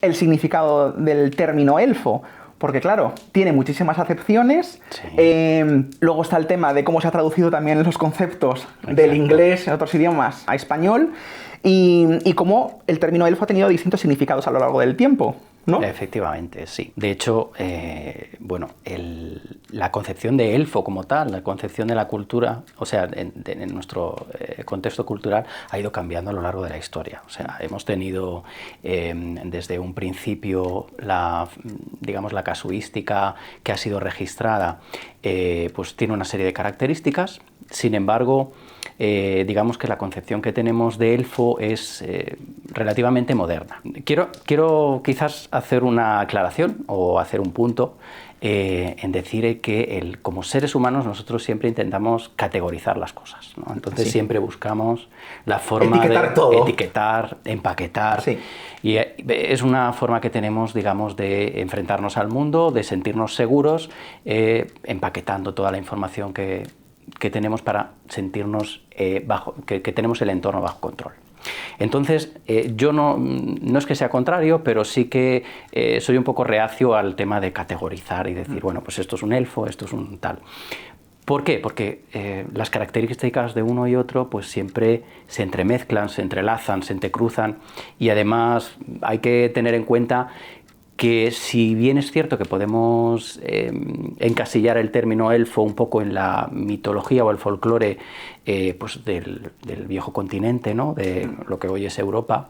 el significado del término elfo, porque claro, tiene muchísimas acepciones. Luego está el tema de cómo se ha traducido también los conceptos del inglés en otros idiomas a español y cómo el término elfo ha tenido distintos significados a lo largo del tiempo, ¿no? Efectivamente, sí. De hecho, la concepción de elfo como tal, la concepción de la cultura, o sea, en nuestro contexto cultural, ha ido cambiando a lo largo de la historia. O sea, hemos tenido desde un principio digamos, la casuística que ha sido registrada, pues tiene una serie de características. Sin embargo, digamos que la concepción que tenemos de elfo es relativamente moderna. Quiero quizás hacer una aclaración o hacer un punto en decir que como seres humanos nosotros siempre intentamos categorizar las cosas, ¿no? Entonces siempre buscamos la forma etiquetar de todo. etiquetar, empaquetar. Y es una forma que tenemos, digamos, de enfrentarnos al mundo, de sentirnos seguros, empaquetando toda la información que tenemos para sentirnos que tenemos el entorno bajo control. Entonces, yo no es que sea contrario, pero sí que soy un poco reacio al tema de categorizar y decir, bueno, pues esto es un elfo, esto es un tal. ¿Por qué? Porque las características de uno y otro pues siempre se entremezclan, se entrelazan, se entrecruzan, y además hay que tener en cuenta que si bien es cierto que podemos encasillar el término elfo un poco en la mitología o el folclore pues del viejo continente, ¿no? De lo que hoy es Europa,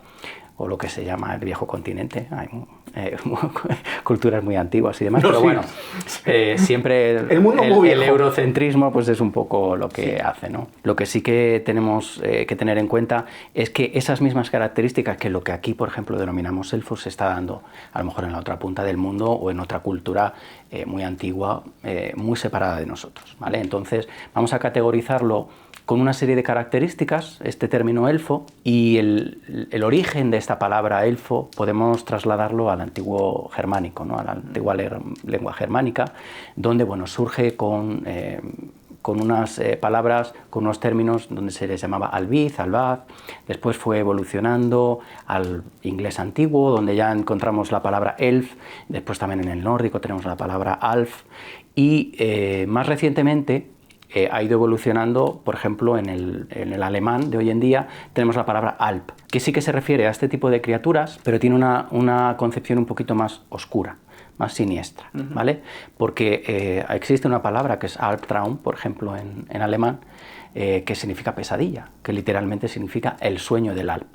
o lo que se llama el viejo continente, hay culturas muy antiguas y demás, pero bueno, siempre el eurocentrismo pues es un poco lo que hace, ¿no? Lo que sí que tenemos que tener en cuenta es que esas mismas características que lo que aquí, por ejemplo, denominamos elfos, se está dando a lo mejor en la otra punta del mundo o en otra cultura muy antigua, muy separada de nosotros, ¿vale? Entonces vamos a categorizarlo con una serie de características, este término elfo, y el origen de esta palabra elfo podemos trasladarlo al antiguo germánico, ¿no? A la antigua lengua germánica, donde bueno, surge con unas palabras, con unos términos donde se les llamaba albiz, albaz. Después fue evolucionando al inglés antiguo, donde ya encontramos la palabra elf. Después también en el nórdico tenemos la palabra alf, y más recientemente ha ido evolucionando, por ejemplo, en el alemán de hoy en día tenemos la palabra Alp, que sí que se refiere a este tipo de criaturas, pero tiene una concepción un poquito más oscura, más siniestra, ¿vale? Porque existe una palabra que es Albtraum, por ejemplo, en alemán, que significa pesadilla, que literalmente significa el sueño del Alp,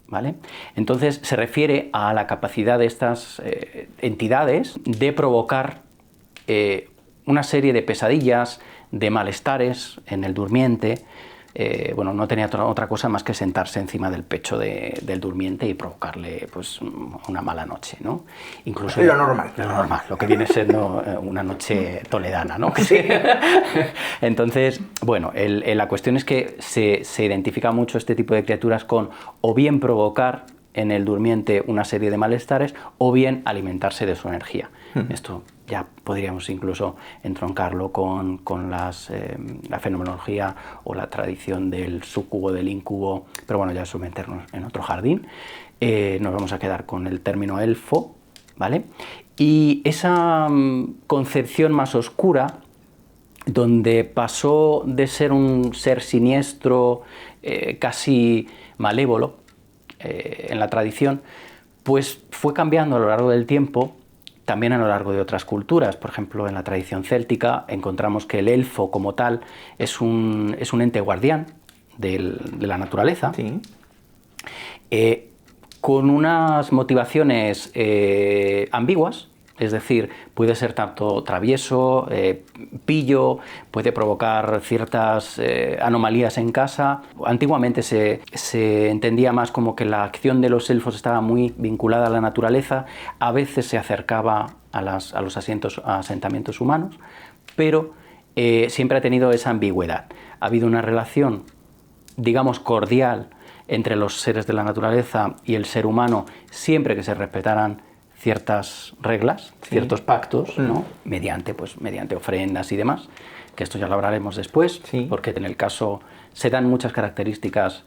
¿vale? Entonces se refiere a la capacidad de estas entidades de provocar una serie de pesadillas, de malestares en el durmiente. Bueno, no tenía otra cosa más que sentarse encima del pecho del durmiente y provocarle pues una mala noche, ¿no? Incluso lo normal, lo que viene siendo una noche toledana, ¿no? Sí. Entonces, bueno, la cuestión es que se identifica mucho este tipo de criaturas con o bien provocar en el durmiente una serie de malestares o bien alimentarse de su energía. Esto ya podríamos incluso entroncarlo con la fenomenología o la tradición del súcubo, del íncubo, pero bueno, ya eso meternos en otro jardín. Nos vamos a quedar con el término elfo, ¿vale? Y esa concepción más oscura, donde pasó de ser un ser siniestro, casi malévolo, en la tradición, pues fue cambiando a lo largo del tiempo, también a lo largo de otras culturas. Por ejemplo, en la tradición céltica encontramos que el elfo como tal es un ente guardián de la naturaleza, sí. Con unas motivaciones ambiguas. Es decir, puede ser tanto travieso, pillo, puede provocar ciertas anomalías en casa. Antiguamente se entendía más como que la acción de los elfos estaba muy vinculada a la naturaleza, a veces se acercaba a los asentamientos humanos, pero siempre ha tenido esa ambigüedad. Ha habido una relación, digamos, cordial entre los seres de la naturaleza y el ser humano, siempre que se respetaran ciertas reglas, ciertos pactos, ¿no? mediante ofrendas y demás, que esto ya lo hablaremos después, porque en el caso se dan muchas características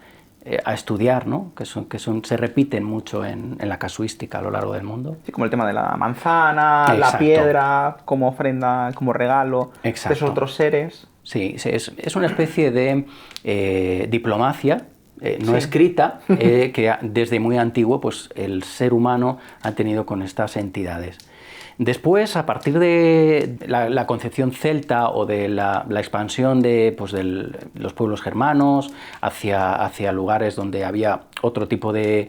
a estudiar, ¿no? Se repiten mucho en la casuística a lo largo del mundo. Sí, como el tema de la manzana, Exacto. la piedra como ofrenda, como regalo. Exacto. De esos otros seres. Sí, es una especie de diplomacia no escrita que desde muy antiguo pues, el ser humano ha tenido con estas entidades. Después, a partir de la concepción celta o de la expansión de los pueblos germanos hacia lugares donde había otro tipo de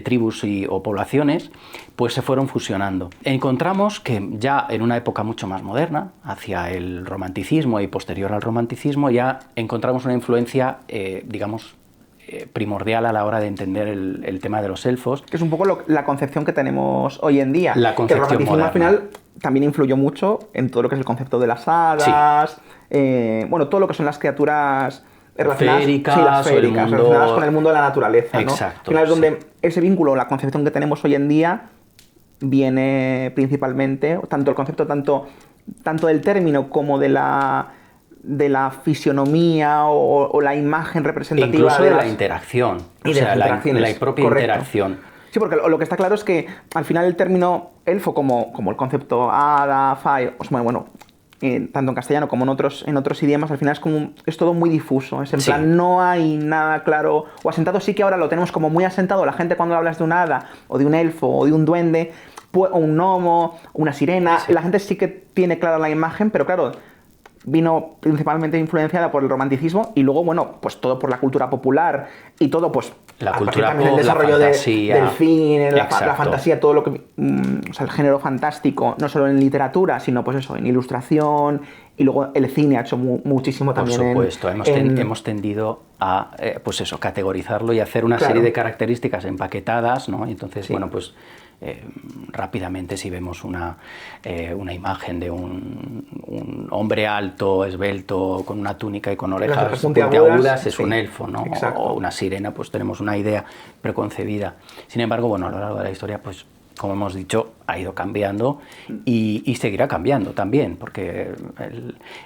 tribus o poblaciones, pues se fueron fusionando. Encontramos que ya en una época mucho más moderna, hacia el romanticismo y posterior al romanticismo, ya encontramos una influencia, digamos, primordial a la hora de entender el tema de los elfos. Que es un poco la concepción que tenemos hoy en día. La concepción que el romanticismo moderna. Al final también influyó mucho en todo lo que es el concepto de las hadas, bueno, todo lo que son las criaturas relacionadas, féricas, relacionadas con el mundo de la naturaleza. Exacto, ¿no? Al final es donde ese vínculo, la concepción que tenemos hoy en día, viene principalmente, tanto el concepto tanto del término como de la fisionomía o la imagen representativa. Incluso de la interacción, y de la propia interacción. Sí, porque lo que está claro es que al final el término elfo, como el concepto hada, fae, bueno, tanto en castellano como en otros idiomas, al final es todo muy difuso. Es en plan, no hay nada claro o asentado. Sí que ahora lo tenemos como muy asentado. La gente cuando hablas de una hada o de un elfo o de un duende o un gnomo, una sirena, la gente sí que tiene clara la imagen, pero claro, vino principalmente influenciada por el romanticismo y luego, bueno, pues todo por la cultura popular y todo, pues, la cultura también el desarrollo del cine, la fantasía, todo lo que, o sea, el género fantástico, no solo en literatura, sino pues eso, en ilustración, y luego el cine ha hecho muchísimo también. Por supuesto, hemos tendido a, pues eso, categorizarlo y hacer una serie de características empaquetadas, ¿no? Y entonces, bueno, pues rápidamente si vemos una imagen de un hombre alto, esbelto, con una túnica y con orejas puntiagudas, es un elfo, ¿no? O una sirena, pues tenemos una idea preconcebida. Sin embargo, bueno, a lo largo de la historia, pues como hemos dicho, ha ido cambiando y seguirá cambiando también, porque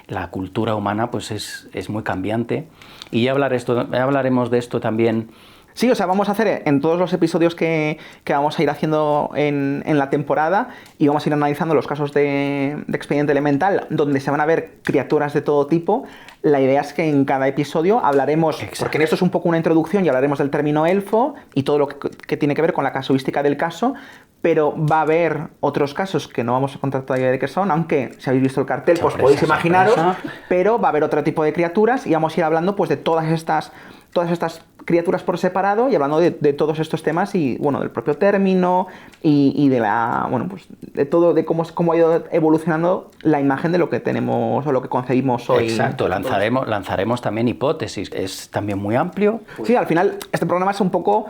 la cultura humana pues es muy cambiante. Y ya hablaremos de esto también. Sí, o sea, vamos a hacer en todos los episodios que vamos a ir haciendo en la temporada, y vamos a ir analizando los casos de Expediente Elemental, donde se van a ver criaturas de todo tipo. La idea es que en cada episodio hablaremos, porque en esto es un poco una introducción, y hablaremos del término elfo y todo lo que tiene que ver con la casuística del caso, pero va a haber otros casos que no vamos a contar todavía de qué son, aunque si habéis visto el cartel, pues podéis imaginaros, pero va a haber otro tipo de criaturas y vamos a ir hablando pues de todas estas criaturas por separado y hablando de todos estos temas y, bueno, del propio término y de de todo, de cómo ha ido evolucionando la imagen de lo que tenemos o lo que concebimos hoy. Exacto, lanzaremos también hipótesis, es también muy amplio. Sí, al final este programa es un poco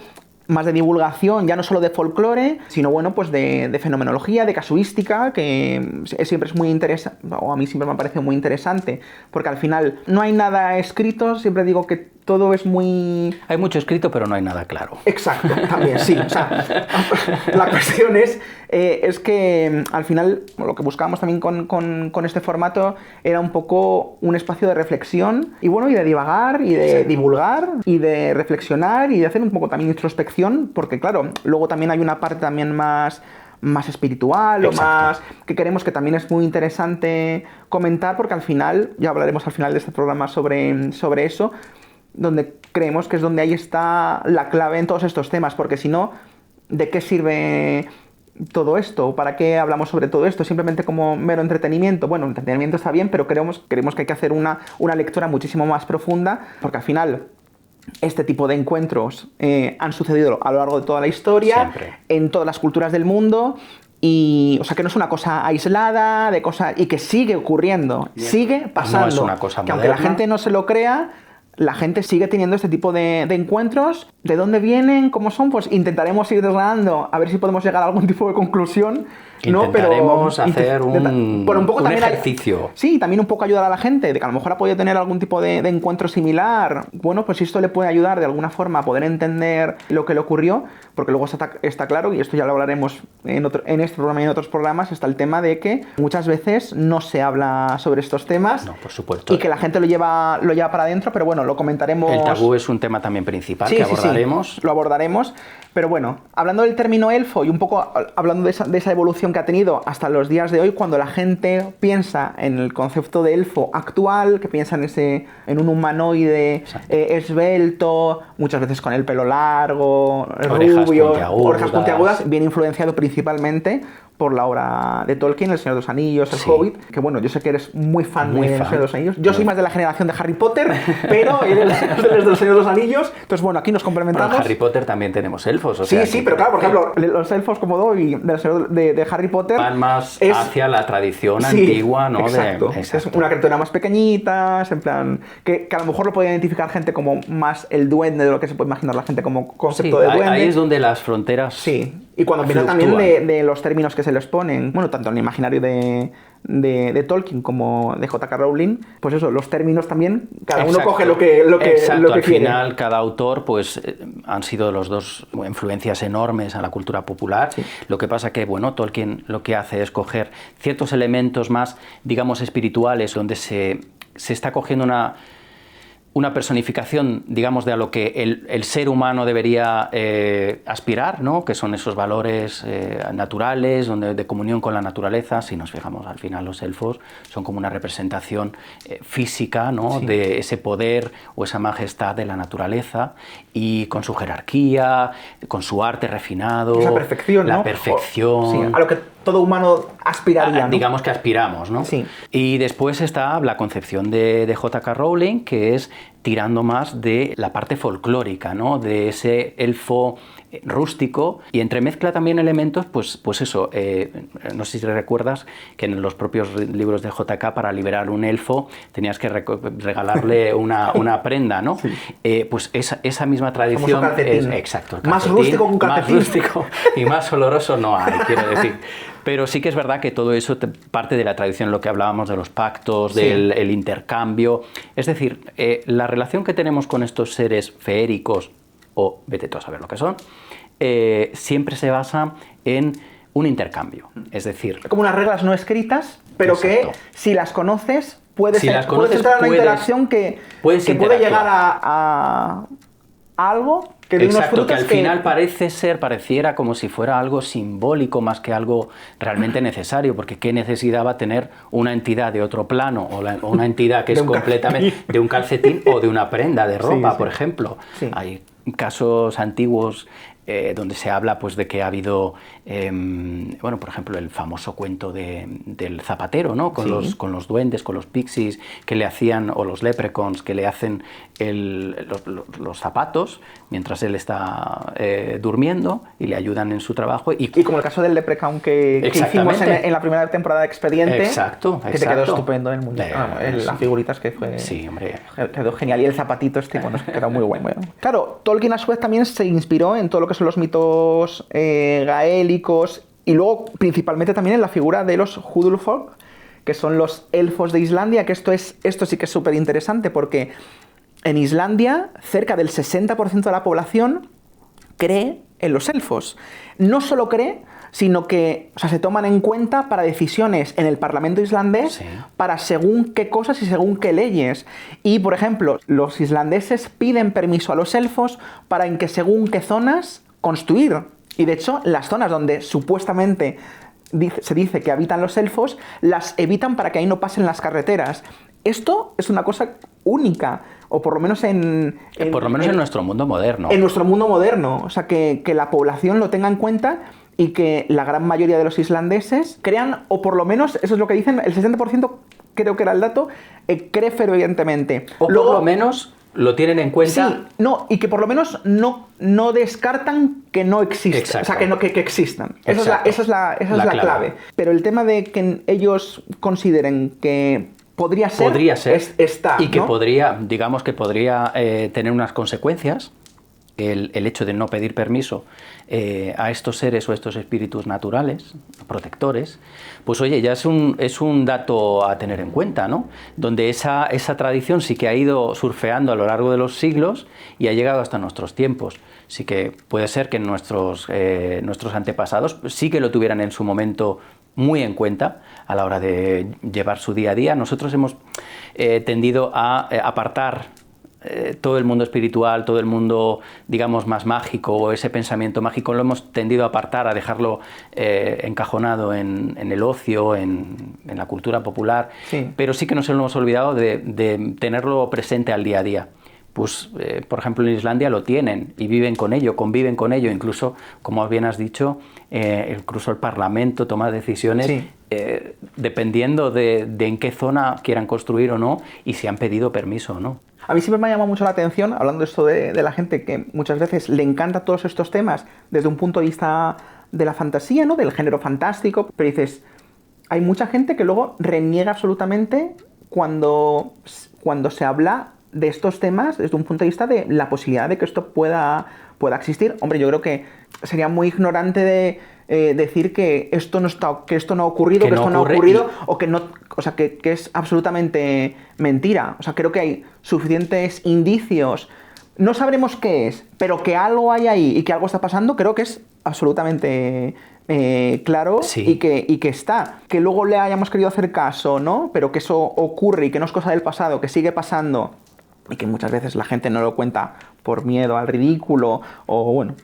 más de divulgación, ya no solo de folclore, sino bueno, pues de fenomenología, de casuística, que siempre es muy interesante, o a mí siempre me ha parecido muy interesante, porque al final no hay nada escrito, siempre digo que todo es muy... Hay mucho escrito, pero no hay nada claro. Exacto, también, sí. O sea, la cuestión es que al final lo que buscábamos también con este formato era un poco un espacio de reflexión y bueno, y de divagar y de divulgar y de reflexionar y de hacer un poco también introspección, porque claro, luego también hay una parte también más espiritual o más que queremos, que también es muy interesante comentar, porque al final, ya hablaremos al final de este programa sobre eso, donde creemos que es donde ahí está la clave en todos estos temas, porque si no, ¿de qué sirve todo esto? ¿Para qué hablamos sobre todo esto? ¿Simplemente como mero entretenimiento? Bueno, entretenimiento está bien, pero creemos que hay que hacer una lectura muchísimo más profunda, porque al final este tipo de encuentros han sucedido a lo largo de toda la historia, siempre, en todas las culturas del mundo. Y, o sea, que no es una cosa aislada, y que sigue ocurriendo, sigue pasando. No es una cosa que moderna. Aunque la gente no se lo crea, la gente sigue teniendo este tipo de encuentros. ¿De dónde vienen? ¿Cómo son? Pues intentaremos ir desgranando, a ver si podemos llegar a algún tipo de conclusión. Intentaremos hacer un ejercicio. Sí, también un poco ayudar a la gente, de que a lo mejor ha podido tener algún tipo de encuentro similar. Bueno, pues si esto le puede ayudar de alguna forma a poder entender lo que le ocurrió, porque luego está claro, y esto ya lo hablaremos en este programa y en otros programas, está el tema de que muchas veces no se habla sobre estos temas. No, por supuesto. Y que la gente lo lleva para adentro, pero bueno, lo comentaremos. El tabú es un tema también principal que abordaremos. Sí, lo abordaremos. Pero bueno, hablando del término elfo y un poco hablando de esa evolución que ha tenido hasta los días de hoy, cuando la gente piensa en el concepto de elfo actual, que piensa en un humanoide esbelto, muchas veces con el pelo largo, rubio, orejas puntiagudas, bien influenciado principalmente por la obra de Tolkien, El Señor de los Anillos, El Hobbit, que bueno, yo sé que eres muy fan de El Señor de los Anillos. Yo soy más de la generación de Harry Potter, pero eres del Señor de los Anillos. Entonces, bueno, aquí nos complementamos. Bueno, en Harry Potter también tenemos elfos. Sí, pero claro, por ejemplo, los elfos como Dobby de Harry Potter van más hacia la tradición antigua, ¿no? Exacto. Es una criatura más pequeñita, en plan, que a lo mejor lo puede identificar gente como más el duende de lo que se puede imaginar la gente como concepto de duende. Ahí es donde las fronteras. Sí. Y cuando empieza también de los términos que se les ponen, bueno, tanto en el imaginario de Tolkien como de J.K. Rowling, pues eso, los términos también, cada uno coge lo que al quiere. Final, cada autor, pues han sido los dos influencias enormes a la cultura popular. Sí. Lo que pasa que, bueno, Tolkien lo que hace es coger ciertos elementos más, digamos, espirituales, donde se está cogiendo una personificación, digamos, de a lo que el ser humano debería aspirar, ¿no? Que son esos valores naturales, de comunión con la naturaleza. Si nos fijamos, al final los elfos son como una representación física, ¿no? Sí. De ese poder o esa majestad de la naturaleza, y con su jerarquía, con su arte refinado. Esa perfección, la ¿no? perfección. Sí, a lo que todo humano aspiraría, ¿no? Digamos que aspiramos, ¿no? Sí. Y después está la concepción de J.K. Rowling, que es tirando más de la parte folclórica, ¿no? De ese elfo rústico, y entremezcla también elementos, pues eso, no sé si recuerdas que en los propios libros de J.K. para liberar un elfo tenías que regalarle una prenda, ¿no? Sí. Pues esa misma tradición es exacto. Más rústico que un calcetín. Más rústico y más oloroso no hay, quiero decir. Pero sí que es verdad que todo eso parte de la tradición, lo que hablábamos de los pactos, del intercambio. Es decir, la relación que tenemos con estos seres feéricos, o vete tú a saber lo que son, siempre se basa en un intercambio. Es decir, como unas reglas no escritas, pero exacto, que si las conoces, puedes entrar en una interacción que puede llegar a algo que de exacto, que al final pareciera como si fuera algo simbólico más que algo realmente necesario, porque qué necesidad va a tener una entidad de otro plano o una entidad que es completamente de un calcetín o de una prenda de ropa, por ejemplo. Sí. Hay casos antiguos donde se habla pues de que ha habido, bueno, por ejemplo, el famoso cuento del zapatero, ¿no? Con los duendes, con los pixies que le hacían, o los leprechauns que le hacen los zapatos mientras él está durmiendo y le ayudan en su trabajo. Y como el caso del leprechaun que hicimos en la primera temporada de Expediente. Exacto. Que te quedó estupendo en el mundo. Las figuritas que fue... Sí, hombre. Quedó genial. Y el zapatito bueno, quedó muy bueno. Claro, Tolkien a su vez también se inspiró en todo lo que son los mitos gaélicos, y luego principalmente también en la figura de los Húdulfolk, que son los elfos de Islandia, que esto sí que es súper interesante, porque en Islandia cerca del 60% de la población cree en los elfos. No solo cree, sino que se toman en cuenta para decisiones en el Parlamento islandés, para según qué cosas y según qué leyes. Y, por ejemplo, los islandeses piden permiso a los elfos para en que según qué zonas construir. Y, de hecho, las zonas donde supuestamente se dice que habitan los elfos, las evitan para que ahí no pasen las carreteras. Esto es una cosa única, o por lo menos en nuestro mundo moderno. En nuestro mundo moderno. O sea, que la población lo tenga en cuenta, y que la gran mayoría de los islandeses crean, o por lo menos, eso es lo que dicen, el 60%, creo que era el dato, cree fervientemente. O luego, por lo menos lo tienen en cuenta. Sí, no, y que por lo menos no descartan que no existan. Exacto. O sea, que existan. Esa es la clave. Pero el tema de que ellos consideren que podría ser. Está, y que ¿no? podría tener unas consecuencias. El hecho de no pedir permiso a estos seres o estos espíritus naturales, protectores, pues oye, ya es un dato a tener en cuenta, ¿no? Donde esa tradición sí que ha ido surfeando a lo largo de los siglos y ha llegado hasta nuestros tiempos. Sí que puede ser que nuestros antepasados sí que lo tuvieran en su momento muy en cuenta a la hora de llevar su día a día. Nosotros hemos tendido a apartar todo el mundo espiritual, todo el mundo, digamos, más mágico, o ese pensamiento mágico, lo hemos tendido a apartar, a dejarlo encajonado en el ocio, en la cultura popular, sí. Pero sí que nos hemos olvidado de tenerlo presente al día a día. Pues, por ejemplo, en Islandia lo tienen y viven con ello, conviven con ello, incluso, como bien has dicho, incluso el Parlamento toma decisiones, sí. Dependiendo de en qué zona quieran construir o no, y si han pedido permiso o no. A mí siempre me ha llamado mucho la atención, hablando de esto de la gente que muchas veces le encanta todos estos temas desde un punto de vista de la fantasía, ¿no? Del género fantástico, pero dices, hay mucha gente que luego reniega absolutamente cuando se habla de estos temas desde un punto de vista de la posibilidad de que esto pueda existir. Hombre, yo creo que sería muy ignorante de decir que esto no ha ocurrido, o que no, o sea, que es absolutamente mentira. O sea, creo que hay suficientes indicios. No sabremos qué es, pero que algo hay ahí y que algo está pasando, creo que es absolutamente claro, sí. y que está. Que luego le hayamos querido hacer caso, ¿no? Pero que eso ocurre y que no es cosa del pasado, que sigue pasando, y que muchas veces la gente no lo cuenta por miedo al ridículo, o bueno,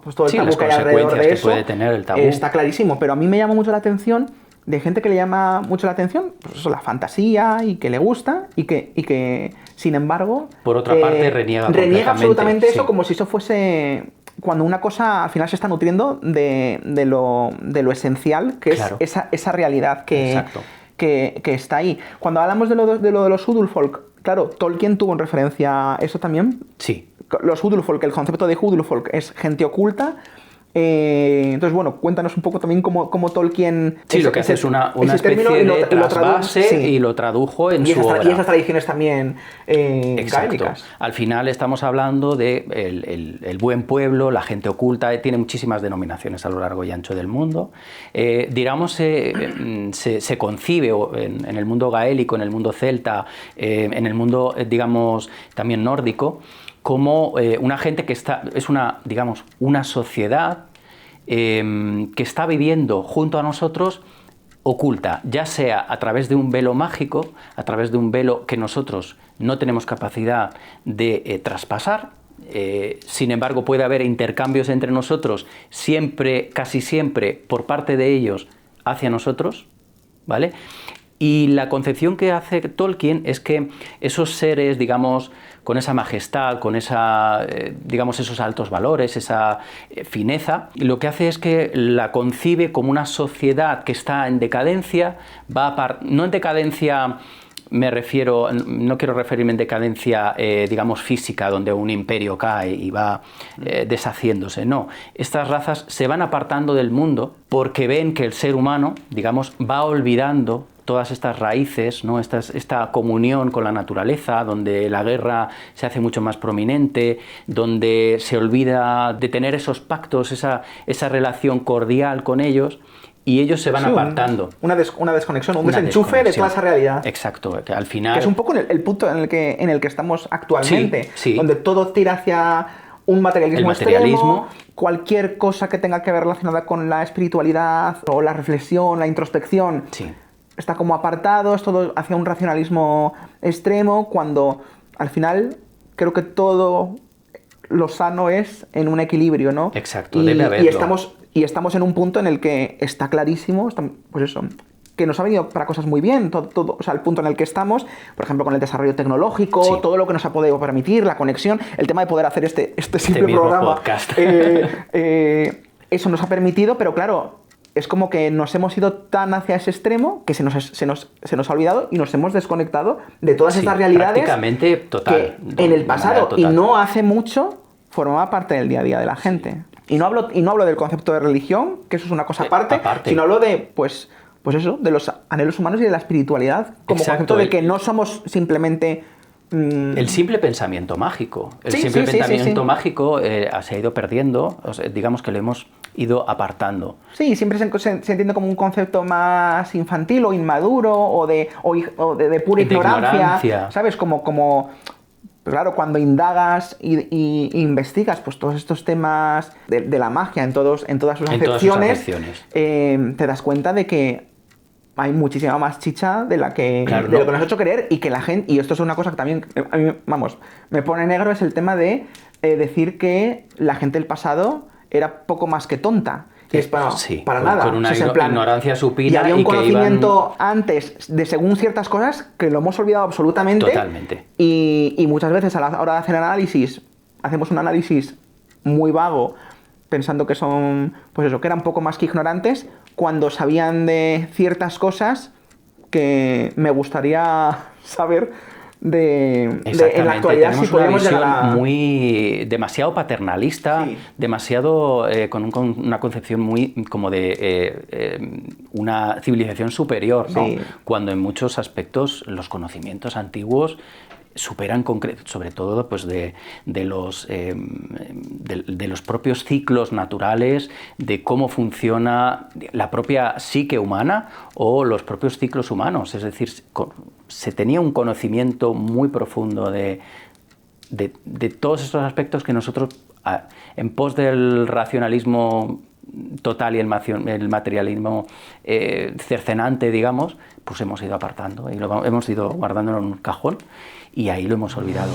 pues todo el tabú que hay alrededor de eso puede tener el tabú. Está clarísimo. Pero a mí me llama mucho la atención de gente que le llama mucho la atención, pues eso, la fantasía, y que le gusta, y que sin embargo, por otra parte, reniega absolutamente sí. Eso, como si eso fuese, cuando una cosa al final se está nutriendo de lo esencial, que claro. Es esa realidad que está ahí. Cuando hablamos de lo de los Hudulfolk, claro, Tolkien tuvo en referencia eso también. Sí. Los Hudulfolk, el concepto de Hudulfolk es gente oculta. Entonces, bueno, cuéntanos un poco también cómo Tolkien... Sí, lo que hace es una especie de trasvase, sí. Y lo tradujo en su obra. Y esas tradiciones también gaélicas. Al final estamos hablando de el buen pueblo, la gente oculta, tiene muchísimas denominaciones a lo largo y ancho del mundo. Digamos, se concibe en el mundo gaélico, en el mundo celta, en el mundo, digamos, también nórdico, como una gente que es una sociedad que está viviendo junto a nosotros oculta, ya sea a través de un velo mágico, a través de un velo que nosotros no tenemos capacidad de traspasar. Sin embargo, puede haber intercambios entre nosotros, casi siempre por parte de ellos hacia nosotros, ¿vale? Y la concepción que hace Tolkien es que esos seres, digamos, con esa majestad, con esos altos valores, esa fineza, lo que hace es que la concibe como una sociedad que está en decadencia, no en decadencia, no quiero referirme en decadencia, digamos, física, donde un imperio cae y va deshaciéndose, no. Estas razas se van apartando del mundo porque ven que el ser humano, digamos, va olvidando todas estas raíces, ¿no? Esta comunión con la naturaleza, donde la guerra se hace mucho más prominente, donde se olvida de tener esos pactos, esa relación cordial con ellos, y ellos se van apartando. Una desconexión, un desenchufe de toda esa realidad. Exacto, que al final... Que es un poco el punto en el que estamos actualmente, sí. Donde todo tira hacia un materialismo extremo, cualquier cosa que tenga que ver relacionada con la espiritualidad, o la reflexión, la introspección... Sí. Está como apartado, es todo hacia un racionalismo extremo, cuando al final creo que todo lo sano es en un equilibrio, ¿no? Exacto, debe haberlo. Y estamos en un punto en el que está clarísimo, pues eso, que nos ha venido para cosas muy bien, todo, o sea, el punto en el que estamos, por ejemplo, con el desarrollo tecnológico, sí. Todo lo que nos ha podido permitir, la conexión, el tema de poder hacer este simple programa. Podcast. Eso nos ha permitido, pero claro, es como que nos hemos ido tan hacia ese extremo que se nos ha olvidado y nos hemos desconectado de todas estas realidades prácticamente total, que en el pasado y no hace mucho formaba parte del día a día de la gente. Y no hablo del concepto de religión, que eso es una cosa aparte. Sino hablo de, pues eso, de los anhelos humanos y de la espiritualidad como concepto de que no somos simplemente... El simple pensamiento mágico. El simple pensamiento mágico se ha ido perdiendo, o sea, digamos que lo hemos ido apartando. Sí, siempre se entiende como un concepto más infantil o inmaduro o de pura ignorancia, ¿sabes? Como claro, cuando indagas y investigas pues todos estos temas de la magia en todas sus acepciones, te das cuenta de que hay muchísima más chicha de la que, claro, de lo que nos ha hecho creer, y que la gente, y esto es una cosa que también a mí, vamos, me pone negro, es el tema de decir que la gente del pasado era poco más que tonta. Y es para nada. Con una ignorancia supina. Y había un conocimiento antes de según ciertas cosas que lo hemos olvidado absolutamente. Totalmente. Y muchas veces a la hora de hacer análisis, hacemos un análisis muy vago, pensando que son, pues eso, que eran poco más que ignorantes, cuando sabían de ciertas cosas que me gustaría saber en la actualidad. Tenemos si una podemos visión llegar demasiado paternalista, sí, demasiado con una concepción muy como de una civilización superior, ¿no? sí. Cuando en muchos aspectos los conocimientos antiguos superan sobre todo pues de los propios ciclos naturales, de cómo funciona la propia psique humana o los propios ciclos humanos. Es decir, se tenía un conocimiento muy profundo de todos estos aspectos que nosotros, en pos del racionalismo total y el materialismo cercenante, digamos, pues hemos ido apartando y hemos ido guardándolo en un cajón, y ahí lo hemos olvidado.